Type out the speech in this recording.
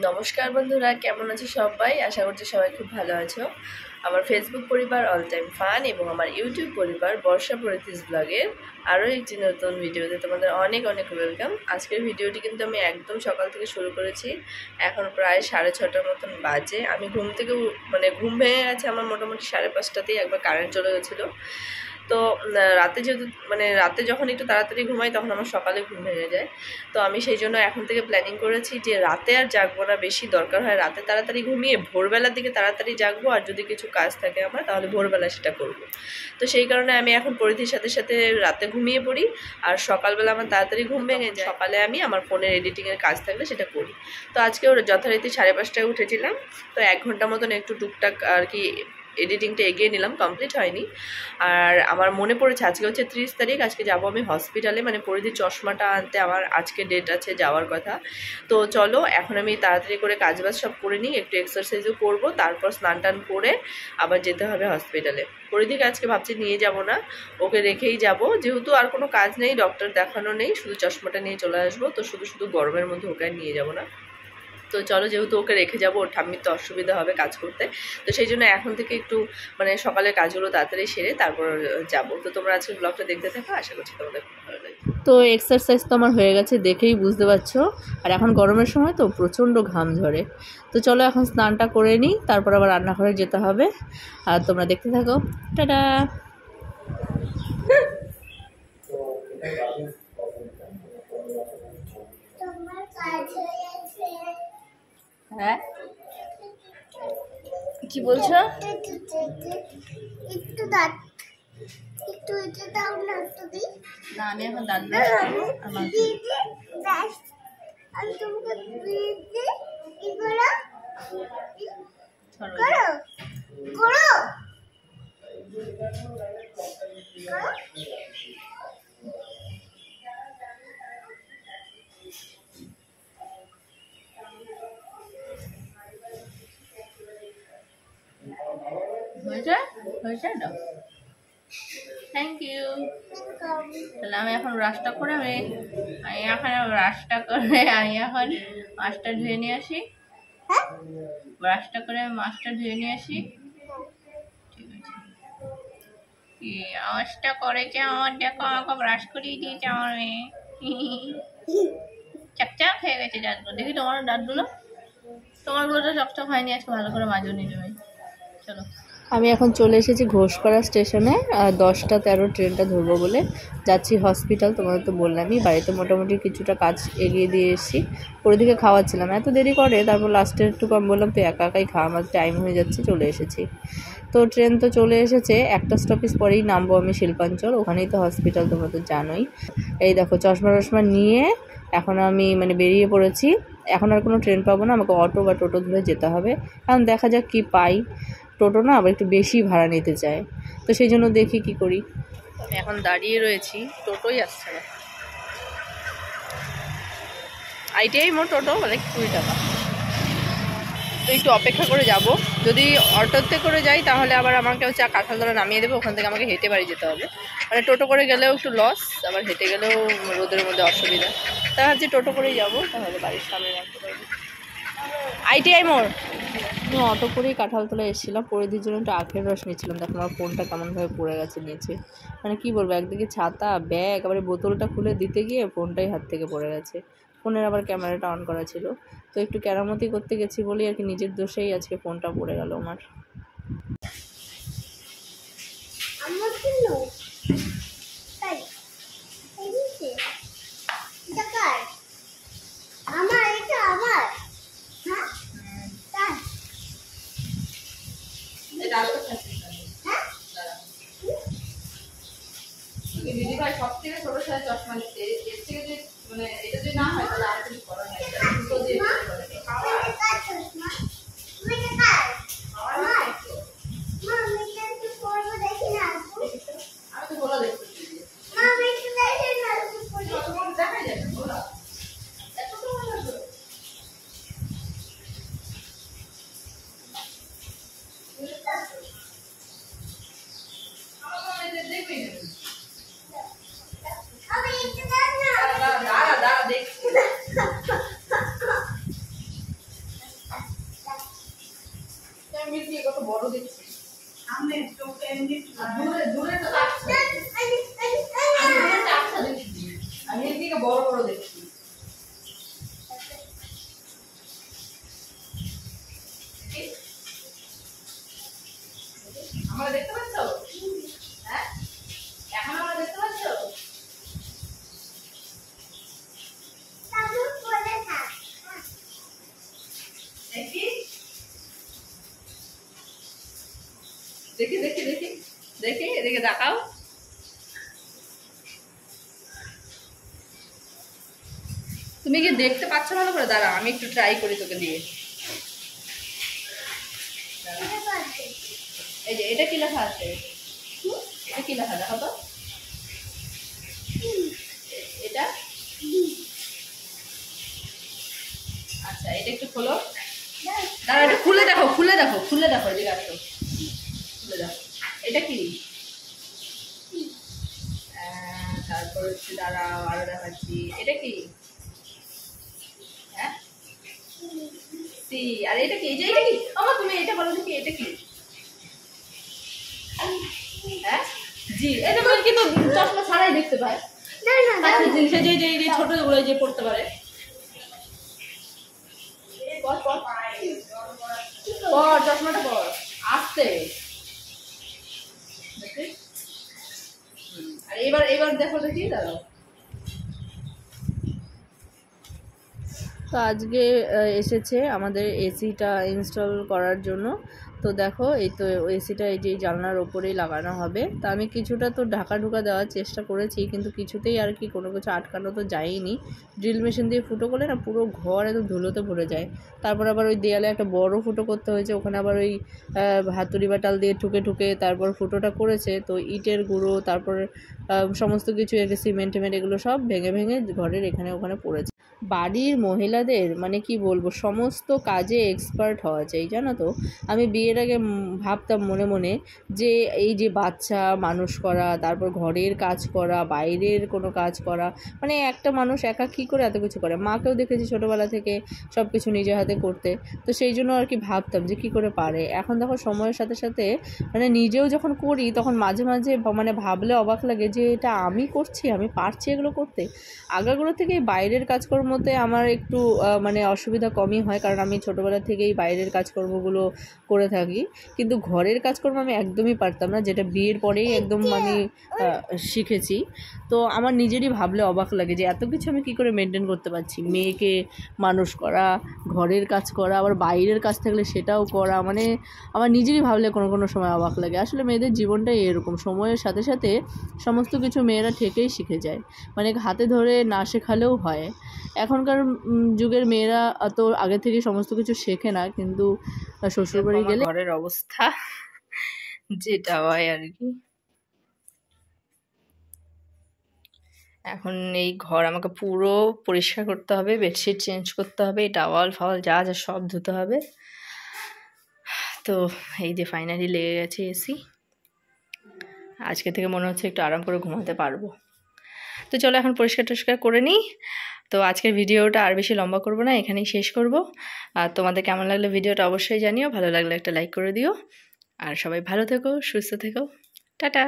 নমস্কার বন্ধুরা, কেমন আছো সবাই? আশা করছি সবাই খুব ভালো আছো। আমার ফেসবুক পরিবার অল টাইম ফান এবং আমার ইউটিউব পরিবার বর্ষা পরিতিস ব্লগের আরও একটি নতুন ভিডিওতে তোমাদের অনেক অনেক ওয়েলকাম। আজকের ভিডিওটি কিন্তু আমি একদম সকাল থেকে শুরু করেছি। এখন প্রায় 6:30টার মতন বাজে। আমি ঘুম থেকে ঘুম ভেঙে গেছে আমার মোটামুটি 5:30টাতেই। একবার কারেন্ট চলে গেছিলো। তো রাতে যেহেতু রাতে যখন একটু তাড়াতাড়ি ঘুমাই তখন আমার সকালে ঘুম ভেঙে যায়। তো আমি সেই জন্য এখন থেকে প্ল্যানিং করেছি যে রাতে আর জাগবো না, বেশি দরকার হয় রাতে তাড়াতাড়ি ঘুমিয়ে ভোরবেলার দিকে তাড়াতাড়ি জাগবো, আর যদি কিছু কাজ থাকে আমার তাহলে ভোরবেলা সেটা করব। তো সেই কারণে আমি এখন পরিধির সাথে সাথে রাতে ঘুমিয়ে পড়ি, আর সকালবেলা আমার তাড়াতাড়ি ঘুম ভেঙে যায়। সকালে আমি আমার ফোনের এডিটিংয়ের কাজ থাকলে সেটা করি। তো আজকে ওরা যথারীতি 5:30টায় উঠেছিলাম। তো 1 ঘন্টা মতন একটু টুকটাক আর কি এডিটিংটা এগিয়ে নিলাম, কমপ্লিট হয়নি। আর আমার মনে পড়েছে আজকে হচ্ছে 30 তারিখ, আজকে যাব আমি হসপিটালে, পরিধির চশমাটা আনতে আমার আজকে ডেট আছে যাওয়ার কথা। তো চলো এখন আমি তাড়াতাড়ি করে কাজবাজ সব করে নিই, একটু এক্সারসাইজও করব, তারপর স্নান টান করে আবার যেতে হবে হসপিটালে। পরিধিকে আজকে ভাবছি নিয়ে যাব না, ওকে রেখেই যাব, যেহেতু আর কোনো কাজ নেই, ডক্টর দেখানো নেই, শুধু চশমাটা নিয়ে চলে আসবো। তো শুধু গরমের মধ্যে ওকে নিয়ে যাব না। তো চলো, যেহেতু ওকে রেখে যাবো, ওর ঠাম্মির তো অসুবিধা হবে কাজ করতে। তো সেই জন্য এখন থেকে একটু সকালের কাজগুলো তাড়াতাড়ি সেরে তারপর যাবো। তো তোমরা আজকে ব্লগটা দেখতে থাকো, আশা করছি তোমাদের খুব ভালো লাগে। তো এক্সারসাইজ তো আমার হয়ে গেছে, দেখেই বুঝতে পারছো। আর এখন গরমের সময় তো প্রচণ্ড ঘাম ঝরে। তো চলো এখন স্নানটা করে নিই, তারপর আবার রান্নাঘরে যেতে হবে। আর তোমরা দেখতে থাকো। টাটা। হ্যাঁ, কি বলছো? একটু দাঁত একটু এটা দাও না, তুমি না, আমি এখন দাঁত আমার আমি তোমাকে দিতে কি করো করো করো হয়েছে না? Thank you. তাহলে আমি এখন ব্রাশটা করে আমি এখন মাছটা ধুয়ে নিয়ে আসি। ব্রাশটা করে আমি মাছটা ধুয়ে নিয়ে আসি। ঠিক আছে, কি আওয়াজটা করেছে আমার, দেখো আমাকে ব্রাশ করিয়ে দিয়েছে আমার মেয়ে। চাকচাক হয়ে গেছে দাঁতগুলো, দেখি তোমার দাঁতগুলো। তোমারগুলো তো চকচক হয়নি, আজকে ভালো করে মাজনি তুমি। চলো, আমি এখন চলে এসেছি ঘোষপাড়া স্টেশনে। 10:13 ট্রেনটা ধরবো বলে যাচ্ছি হসপিটাল। তোমাদের তো বললামই, বাড়িতে মোটামুটি কিছুটা কাজ এগিয়ে দিয়ে এসেছি। পরিদিকে খাওয়াচ্ছিলাম, এত দেরি করে, তারপর লাস্টে একটু কম বললাম তো একা একাই খাওয়া, আমার টাইম হয়ে যাচ্ছে, চলে এসেছি। তো ট্রেন তো চলে এসেছে, একটা স্টপেজ পরেই নামবো আমি শিল্পাঞ্চল, ওখানেই তো হসপিটাল, তোমরা তো জানোই। এই দেখো চশমা নিয়ে এখন আমি বেরিয়ে পড়েছি। এখন আর কোনো ট্রেন পাবো না, আমাকে অটো বা টোটো ধরে যেতে হবে। এখন দেখা যাক কি পাই। টোটো না আবার একটু বেশি ভাড়া নিতে চায়, তো সেই জন্য দেখি কি করি। আমি এখন দাঁড়িয়ে রয়েছি, টোটোই আসছে না। আইটিআই মোট টোটো 20 টাকা। তো একটু অপেক্ষা করে যাব। যদি অটোতে করে যাই তাহলে আবার আমাকে হচ্ছে কাঁঠালতলা নামিয়ে দেবে, ওখান থেকে আমাকে হেঁটে বাড়ি যেতে হবে। টোটো করে গেলেও একটু লস, আবার হেঁটে গেলেও রোদের মধ্যে অসুবিধা। তাই ভাবছি টোটো করেই যাবো, তাহলে বাড়ির সামনে রাখতে পারবো। আইটিআই মোড়। আমি অটো করেই কাঁঠালতলা এসেছিলাম, পরিধির জন্য একটু আখের রস নিয়েছিলাম। দেখো আমার ফোনটা কেমনভাবে পড়ে গেছে নিচে। কি বলবো, একদিকে ছাতা, ব্যাগ, আবার বোতলটা খুলে দিতে গিয়ে ফোনটাই হাত থেকে পড়ে গেছে। ফোনের আবার ক্যামেরাটা অন করা ছিল, তো একটু কেরামতি করতে গেছি বলেই আর কি, নিজের দোষেই আজকে ফোনটা পড়ে গেল আমার। দিদিভাই সব থেকে ছোট সাইজ চশমা নিচ্ছে, এর থেকে যদি এটা যদি না হয় তাহলে আর কিছু করার নেই। আমি তো বলা দেখছি দেখা যাবে বলা এত সময় লাগবে। দেখবি দাঁড়া দেখছি দূরে দূরে তো আসছে, আমি এদিকে বড় বড় দেখছি। আমরা দেখতে পাচ্ছ? হ্যাঁ, এখন আমরা দেখতে পাচ্ছ? দেখি দেখি দেখি দেখি দেখি, এদিকে দেখাও। তুমি কি দেখতে পাচ্ছ ভালো করে? দাঁড়া, আমি একটু ট্রাই করি তোকে দিয়ে। এই যে এটা কি লেখা আছে? এটা কি লেখা দেখো তো? এটা আচ্ছা, এটা একটু খোলো। দাঁড়া, এটা খুলে দেখো, খুলে দেখো, খুলে দেখো, এদিকে আসো, খুলে দেখো। এটা কি? তারপর হচ্ছে, দাঁড়াও আরো দেখাচ্ছি। এটা কি? হ্যাঁ, সি। আর এটা কি? এই যে এটা কি? আমার, তুমি এটা বলো দেখি, এটা কি? হ্যাঁ, জি। এটা বল কি? তো চশমা ছাড়াই দেখতে পায়। আচ্ছা, জিনিস যে যে যে ছোট গুলো যে পড়তে পারে। পর পর পর, চশমাটা পর, আস্তে। আর এবার এবার দেখো দেখি, দাঁড়াও। তো আজকে এসেছে আমাদের এসিটা ইনস্টল করার জন্য। তো দেখো, এই তো এসিটা এই যে জানলার ওপরেই লাগানো হবে। তা আমি কিছুটা তো ঢাকা ঢুকা দেওয়ার চেষ্টা করেছি, কিন্তু কিছুতেই আর কি কোনো কিছু আটকানো তো যায়নি। ড্রিল মেশিন দিয়ে ফুটো করলে না পুরো ঘর একদম ধুলোতে ভরে যায়। তারপর আবার ওই দেয়ালে একটা বড় ফুটো করতে হয়েছে, ওখানে আবার ওই হাতুড়ি বাটাল দিয়ে ঠুকে ঠুকে তারপর ফুটোটা করেছে। তো ইটের গুঁড়ো, তারপর সমস্ত কিছু সিমেন্ট টেমেন্ট এগুলো সব ভেঙে ভেঙে ঘরের এখানে ওখানে পড়েছে। বাড়ির মহিলাদের মানে কি বলবো, সমস্ত কাজে এক্সপার্ট হওয়া চাই, জানো তো। আমি বিয়ের আগে ভাবতাম মনে মনে যে এই যে বাচ্চা মানুষ করা, তারপর ঘরের কাজ করা, বাইরের কোনো কাজ করা, মানে একটা মানুষ একা কী করে এত কিছু করে। মাকেও দেখেছি ছোটোবেলা থেকে সব কিছু নিজে হাতে করতে। তো সেই জন্য আর কি ভাবতাম যে কী করে পারে। এখন দেখো সময়ের সাথে সাথে মানে নিজেও যখন করি তখন মাঝে মাঝে মানে ভাবলে অবাক লাগে যে এটা আমি করছি, আমি পারছি এগুলো করতে। আগাগোড়া থেকে বাইরের কাজকর্মতে আমার একটু মানে অসুবিধা কমই হয়, কারণ আমি ছোটোবেলা থেকেই বাইরের কাজকর্মগুলো করে থাকি। কিন্তু ঘরের কাজকর্ম আমি একদমই পারতাম না, যেটা বিয়ের পরেই একদম আমি শিখেছি। তো আমার নিজেরই ভাবলে অবাক লাগে যে এত কিছু আমি কী করে মেনটেন করতে পারছি। মেয়েকে মানুষ করা, ঘরের কাজ করা, আবার বাইরের কাজ থাকলে সেটাও করা, মানে আমার নিজেরই ভাবলে কোনো কোনো সময় অবাক লাগে। আসলে মেয়েদের জীবনটাই এরকম, সময়ের সাথে সাথে সমস্ত কিছু মেয়েরা ঠেকেই শিখে যায়, মানে হাতে ধরে না শেখালেও হয়। এখনকার যুগের মেয়েরা তো আগে থেকে সমস্ত কিছু শেখে না, কিন্তু শ্বশুরবাড়ি গেলে ঘরের অবস্থা যেটা হয় আর কি। এখন এই ঘর আমাকে পুরো পরিষ্কার করতে হবে, বেডশিট চেঞ্জ করতে হবে, টাওয়াল ফাওয়াল যা যা সব ধুতে হবে। তো এই যে ফাইনালি লেগে গেছে এসি। আজকে থেকে মনে হচ্ছে একটু আরাম করে ঘুমাতে পারবো। তো চলো এখন পরিষ্কার টরিষ্কার করে নিই। তো আজকের ভিডিওটা আর বেশি লম্বা করব না, এখানেই শেষ করব। আর তোমাদের কেমন লাগলো ভিডিওটা অবশ্যই জানিও, ভালো লাগলে একটা লাইক করে দিও। আর সবাই ভালো থেকো, সুস্থ থেকো, টাটা।